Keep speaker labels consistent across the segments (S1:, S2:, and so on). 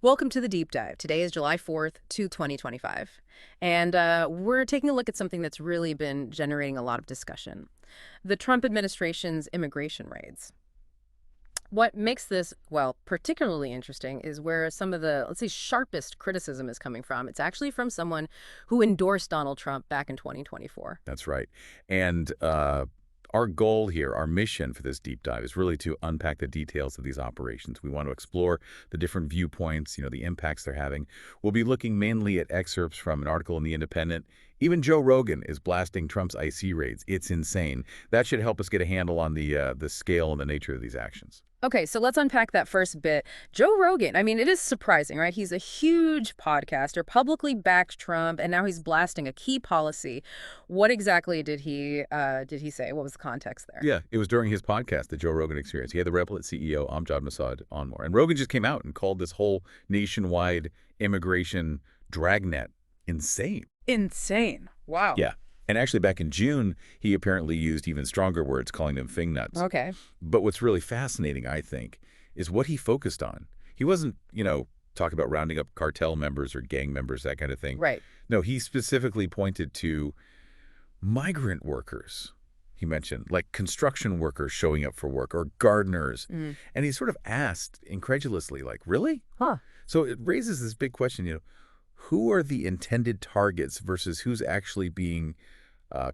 S1: Welcome to the deep dive. Today is July 4th to 2025. And we're taking a look at something that's really been generating a lot of discussion. The Trump administration's immigration raids. What makes this, well, particularly interesting is where some of the, let's say, sharpest criticism is coming from. It's actually from someone who endorsed Donald Trump back in 2024.
S2: That's right. And our goal here, our mission for this deep dive is really to unpack the details of these operations. We want to explore the different viewpoints, the impacts they're having. We'll be looking mainly at excerpts from an article in The Independent. Even Joe Rogan is blasting Trump's IC raids. It's insane. That should help us get a handle on the scale and the nature of these actions.
S1: Okay, so let's unpack that first bit. Joe Rogan, I mean, it is surprising, right? He's a huge podcaster, publicly backed Trump, and now he's blasting a key policy. What exactly did he say? What was the context there?
S2: Yeah, it was during his podcast, the Joe Rogan Experience. He had the Replit CEO, Amjad Masad, on more. And Rogan just came out and called this whole nationwide immigration dragnet insane.
S1: Insane. Wow.
S2: Yeah. And actually, back in June, he apparently used even stronger words, calling them fing nuts.
S1: Okay.
S2: But what's really fascinating, I think, is what he focused on. He wasn't, talking about rounding up cartel members or gang members, that kind of thing.
S1: Right.
S2: No, he specifically pointed to migrant workers. He mentioned, like construction workers showing up for work or gardeners. And he sort of asked incredulously, like, really?
S1: Huh.
S2: So it raises this big question, who are the intended targets versus who's actually being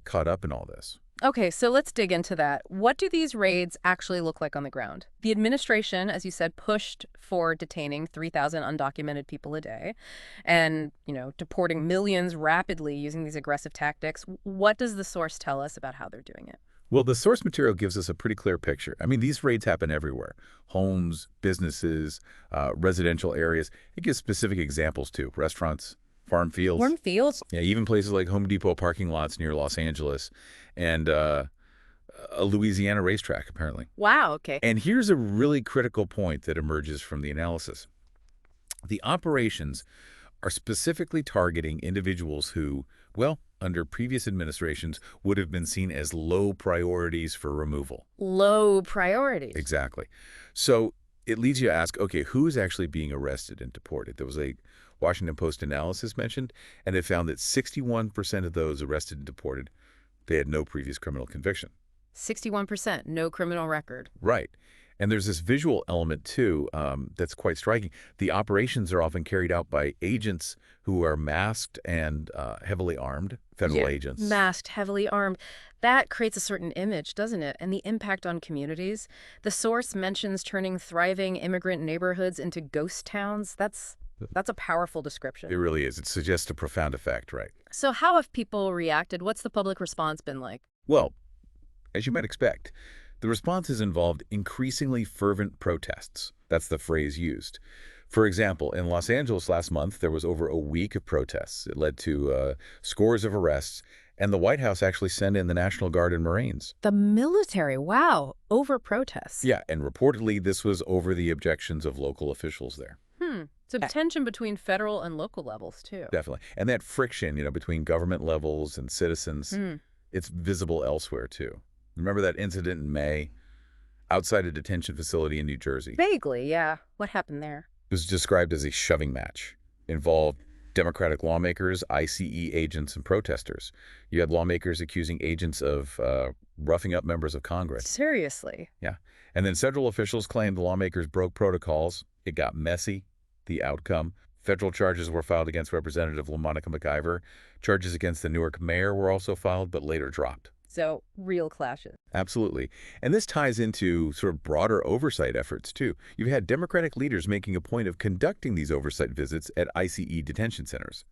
S2: caught up in all this?
S1: Okay, so let's dig into that. What do these raids actually look like on the ground? The administration, as you said, pushed for detaining 3,000 undocumented people a day and, deporting millions rapidly using these aggressive tactics. What does the source tell us about how they're doing it?
S2: Well, the source material gives us a pretty clear picture. I mean, these raids happen everywhere. Homes, businesses, residential areas. It gives specific examples, too. Restaurants, farm fields.
S1: Farm fields?
S2: Yeah, even places like Home Depot parking lots near Los Angeles and a Louisiana racetrack, apparently.
S1: Wow, okay.
S2: And here's a really critical point that emerges from the analysis. The operations are specifically targeting individuals who, well, under previous administrations, would have been seen as low priorities for removal.
S1: Low priorities.
S2: Exactly. So it leads you to ask, okay, who's actually being arrested and deported? There was a Washington Post analysis mentioned, and it found that 61% of those arrested and deported, they had no previous criminal conviction.
S1: 61%, no criminal record.
S2: Right. And there's this visual element, too, that's quite striking. The operations are often carried out by agents who are masked and heavily armed, federal agents.
S1: Masked, heavily armed. That creates a certain image, doesn't it? And the impact on communities. The source mentions turning thriving immigrant neighborhoods into ghost towns. That's a powerful description.
S2: It really is. It suggests a profound effect, right?
S1: So how have people reacted? What's the public response been like?
S2: Well, as you might expect, the response has involved increasingly fervent protests. That's the phrase used. For example, in Los Angeles last month, there was over a week of protests. It led to scores of arrests, and the White House actually sent in the National Guard and Marines.
S1: The military, wow, over protests.
S2: Yeah, and reportedly this was over the objections of local officials there.
S1: So tension between federal and local levels, too.
S2: Definitely. And that friction, between government levels and citizens, it's visible elsewhere, too. Remember that incident in May outside a detention facility in New Jersey?
S1: Vaguely, yeah. What happened there?
S2: It was described as a shoving match. Involved Democratic lawmakers, ICE agents, and protesters. You had lawmakers accusing agents of roughing up members of Congress.
S1: Seriously?
S2: Yeah. And then federal officials claimed the lawmakers broke protocols. It got messy. The outcome: federal charges were filed against Representative LaMonica McIver. Charges against the Newark mayor were also filed, but later dropped.
S1: So, real clashes.
S2: Absolutely. And this ties into sort of broader oversight efforts, too. You've had Democratic leaders making a point of conducting these oversight visits at ICE detention centers,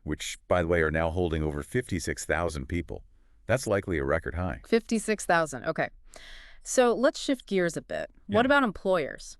S2: which, by the way, are now holding over 56,000 people. That's likely a record high.
S1: 56,000, okay. So let's shift gears a bit. What about employers?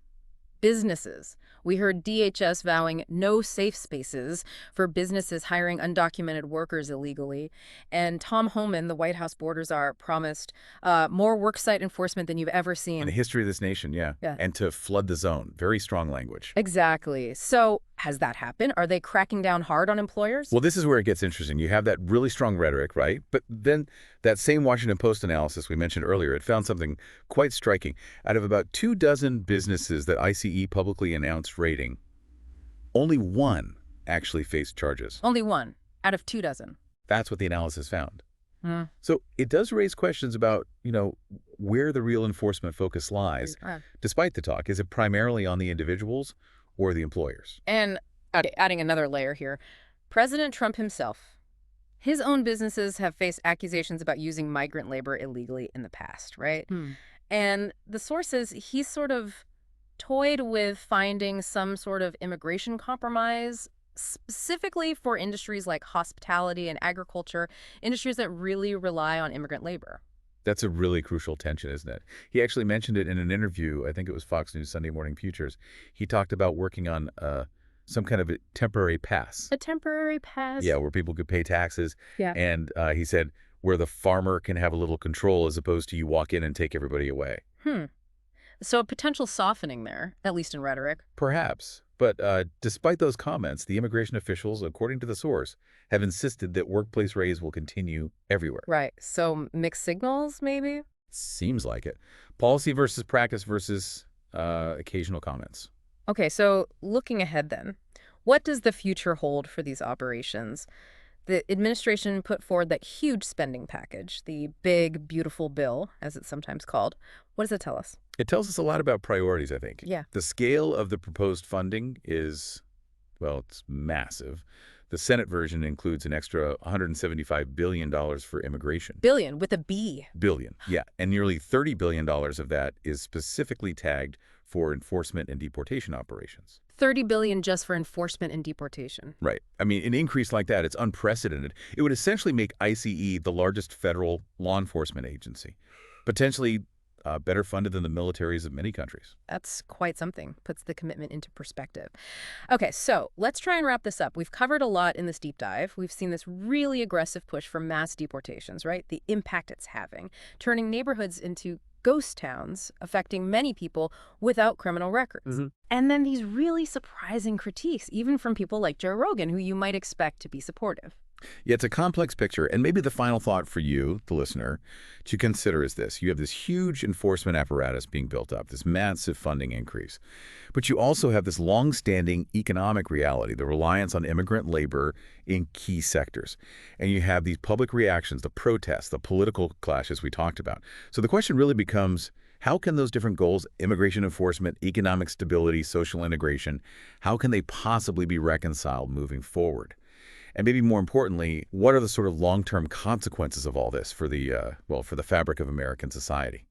S1: Businesses. We heard DHS vowing no safe spaces for businesses hiring undocumented workers illegally. And Tom Homan, the White House border czar, promised more worksite enforcement than you've ever seen.
S2: In the history of this nation, yeah. And to flood the zone. Very strong language.
S1: Exactly. So has that happened? Are they cracking down hard on employers?
S2: Well, this is where it gets interesting. You have that really strong rhetoric, right? But then that same Washington Post analysis we mentioned earlier, it found something quite striking. Out of about 24 businesses that ICE publicly announced raiding, Only one actually faced charges.
S1: Only one out of 24.
S2: That's what the analysis found.
S1: Hmm.
S2: So it does raise questions about, where the real enforcement focus lies. Despite the talk, is it primarily on the individuals or the employers?
S1: And adding another layer here, President Trump himself, his own businesses have faced accusations about using migrant labor illegally in the past, right? And the source is he's sort of toyed with finding some sort of immigration compromise, specifically for industries like hospitality and agriculture, industries that really rely on immigrant labor.
S2: That's a really crucial tension, isn't it? He actually mentioned it in an interview. I think it was Fox News Sunday Morning Futures. He talked about working on some kind of a temporary pass.
S1: A temporary pass?
S2: Yeah, where people could pay taxes.
S1: Yeah.
S2: And he said where the farmer can have a little control as opposed to you walk in and take everybody away.
S1: So a potential softening there, at least in rhetoric.
S2: Perhaps. But despite those comments, the immigration officials, according to the source, have insisted that workplace raids will continue everywhere.
S1: Right. So mixed signals, maybe?
S2: Seems like it. Policy versus practice versus occasional comments.
S1: Okay, so looking ahead then, what does the future hold for these operations? The administration put forward that huge spending package, the big, beautiful bill, as it's sometimes called. What does it tell us?
S2: It tells us a lot about priorities, I think.
S1: Yeah.
S2: The scale of the proposed funding is, well, it's massive. The Senate version includes an extra $175 billion for immigration.
S1: Billion with a B.
S2: Billion, yeah. And nearly $30 billion of that is specifically tagged for enforcement and deportation operations.
S1: $30 billion just for enforcement and deportation.
S2: Right. I mean, an increase like that, it's unprecedented. It would essentially make ICE the largest federal law enforcement agency, potentially better funded than the militaries of many countries.
S1: That's quite something. Puts the commitment into perspective. Okay, so let's try and wrap this up. We've covered a lot in this deep dive. We've seen this really aggressive push for mass deportations, right? The impact it's having, turning neighborhoods into ghost towns, affecting many people without criminal records. And then these really surprising critiques, even from people like Joe Rogan, who you might expect to be supportive.
S2: Yeah, it's a complex picture, and maybe the final thought for you, the listener, to consider is this. You have this huge enforcement apparatus being built up, this massive funding increase. But you also have this long-standing economic reality, the reliance on immigrant labor in key sectors. And you have these public reactions, the protests, the political clashes we talked about. So the question really becomes, how can those different goals, immigration enforcement, economic stability, social integration, how can they possibly be reconciled moving forward? And maybe more importantly, what are the sort of long-term consequences of all this for the, for the fabric of American society?